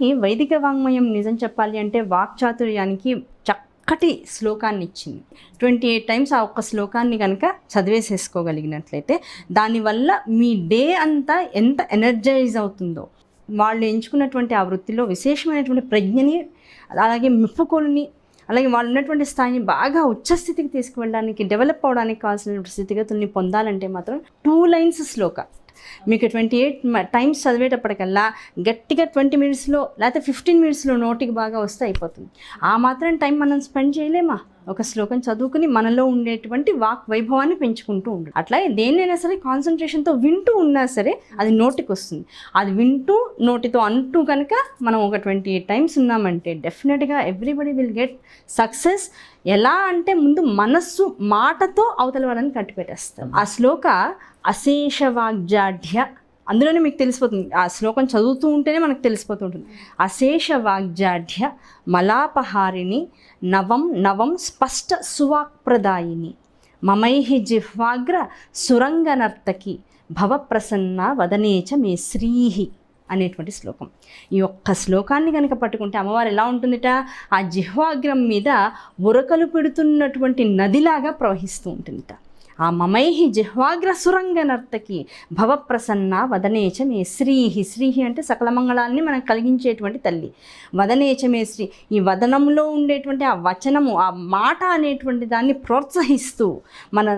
ఈ వైదిక వాంగ్మయం నిజం చెప్పాలి అంటే వాక్చాతుర్యానికి చక్కటి శ్లోకాన్ని ఇచ్చింది. 28 టైమ్స్ ఆ ఒక్క శ్లోకాన్ని కనుక చదివేసేసుకోగలిగినట్లయితే దానివల్ల మీ డే అంతా ఎంత ఎనర్జైజ్ అవుతుందో, వాళ్ళు ఎంచుకున్నటువంటి ఆ వృత్తిలో విశేషమైనటువంటి ప్రజ్ఞని, అలాగే మెప్పుకోలుని, అలాగే వాళ్ళు ఉన్నటువంటి స్థాయిని బాగా ఉచ్చస్థితికి తీసుకువెళ్ళడానికి, డెవలప్ అవడానికి కావాల్సిన స్థితిగతుల్ని పొందాలంటే మాత్రం 2 లైన్స్ శ్లోక మీకు 28 టైమ్స్ చదివేటప్పటికల్లా గట్టిగా 20 మినిట్స్లో లేకపోతే 15 మినిట్స్లో నోటికి బాగా వస్తే అయిపోతుంది. ఆ మాత్రం టైం మనం స్పెండ్ చేయలేమా? ఒక శ్లోకం చదువుకుని మనలో ఉండేటువంటి వాక్ వైభవాన్ని పెంచుకుంటూ ఉండాలి. అట్లాగే దేన్నైనా సరే కాన్సన్ట్రేషన్తో వింటూ ఉన్నా సరే అది నోటికి వస్తుంది. అది వింటూ నోటితో అంటూ కనుక మనం ఒక 28 టైమ్స్ ఉన్నామంటే డెఫినెట్గా ఎవ్రీబడి విల్ గెట్ సక్సెస్. ఎలా అంటే ముందు మనస్సు మాటతో అవతల వాళ్ళని కట్టిపెట్టేస్తాం. ఆ శ్లోక అశేష వాగ్జాఢ్య, అందులోనే మీకు తెలిసిపోతుంది. ఆ శ్లోకం చదువుతూ ఉంటేనే మనకు తెలిసిపోతుంటుంది. అశేష వాగ్జాఢ్య మలాపహారిణి నవం నవం స్పష్ట సువాక్ప్రదాయిని మమైహి జిహ్వాగ్ర సురంగనర్తకి భవప్రసన్న వదనేచ మే శ్రీహి అనేటువంటి శ్లోకం. ఈ ఒక్క శ్లోకాన్ని కనుక పట్టుకుంటే అమ్మవారు ఎలా ఉంటుందిట, ఆ జిహ్వాగ్రం మీద ఉరకలు పెడుతున్నటువంటి నదిలాగా ప్రవహిస్తూ ఉంటుందిట. ఆ మమైహి జిహ్వాగ్ర సురంగ నర్తకి భవప్రసన్న వదనేచ మే శ్రీహి. శ్రీహి అంటే సకల మంగళాన్ని మనకు కలిగించేటువంటి తల్లి. వదనేచ మే శ్రీ, ఈ వదనంలో ఉండేటువంటి ఆ వచనము, ఆ మాట అనేటువంటి దాన్ని ప్రోత్సహిస్తూ మన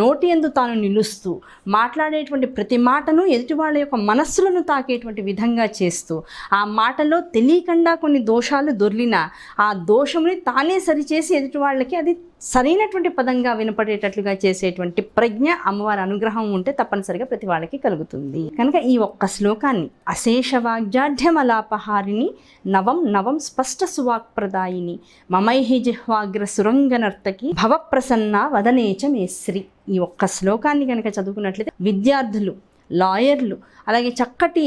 నోటి యందు తాను నిలుస్తూ మాట్లాడేటువంటి ప్రతి మాటను ఎదుటి వాళ్ళ యొక్క మనస్సులను తాకేటువంటి విధంగా చేస్తూ, ఆ మాటలో తెలియకుండా కొన్ని దోషాలు దొర్లినా ఆ దోషముని తానే సరిచేసి ఎదుటి వాళ్ళకి అది సరైనటువంటి పదంగా వినపడేటట్లుగా చేసేటువంటి ప్రజ్ఞ అమ్మవారి అనుగ్రహం ఉంటే తప్పనిసరిగా ప్రతి వాళ్ళకి కలుగుతుంది. కనుక ఈ ఒక్క శ్లోకాన్ని అశేష వాగ్జాఢ్యమలాపహారిని నవం నవం స్పష్ట సువాక్ప్రదాయిని మమైహి జిహ్వాగ్ర సురంగనర్తకి భవప్రసన్న వదనేచ మే శ్రీ. ఈ ఒక్క శ్లోకాన్ని కనుక చదువుకున్నట్లయితే విద్యార్థులు, లాయర్లు, అలాగే చక్కటి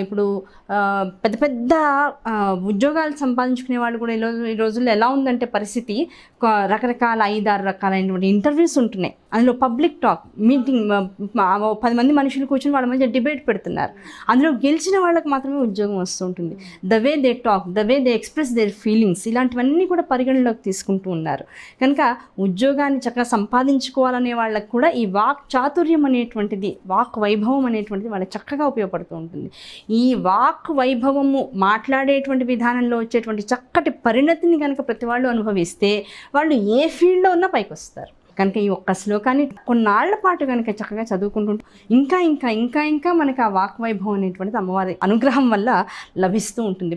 ఇప్పుడు పెద్ద పెద్ద ఉద్యోగాలు సంపాదించుకునే వాళ్ళు కూడా ఈ రోజుల్లో ఎలా ఉందంటే పరిస్థితి, రకరకాల 5-6 రకాలైనటువంటి ఇంటర్వ్యూస్ ఉంటున్నాయి. అందులో పబ్లిక్ టాక్, మీటింగ్, 10 మంది మనుషులు కూర్చొని వాళ్ళ మధ్య డిబేట్ పెడుతున్నారు. అందులో గెలిచిన వాళ్ళకి మాత్రమే ఉద్యోగం వస్తుంటుంది. The way they talk, the way they express there feelings, ఇలాంటివన్నీ కూడా పరిగణలోకి తీసుకుంటూ ఉన్నారు. కనుక ఉద్యోగాన్ని చక్కగా సంపాదించుకోవాలనే వాళ్ళకు కూడా ఈ వాక్ చాతుర్యం అనేటువంటిది, వాక్ వైభవం అనేటువంటిది వాళ్ళకి చక్కగా ఉపయోగపడుతూ ఉంటుంది. ఈ వాక్ వైభవము మాట్లాడేటువంటి విధానంలో వచ్చేటువంటి చక్కటి పరిణతిని కనుక ప్రతి వాళ్ళు అనుభవిస్తే వాళ్ళు ఏ ఫీల్డ్లో ఉన్నా పైకి వస్తారు. కనుక ఈ ఒక్క శ్లోకాన్ని కొన్నాళ్ల పాటు కనుక చక్కగా చదువుకుంటూ ఇంకా ఇంకా ఇంకా ఇంకా మనకి ఆ వాక్ వైభవం అనేటువంటిది అమ్మవారి అనుగ్రహం వల్ల లభిస్తూ ఉంటుంది.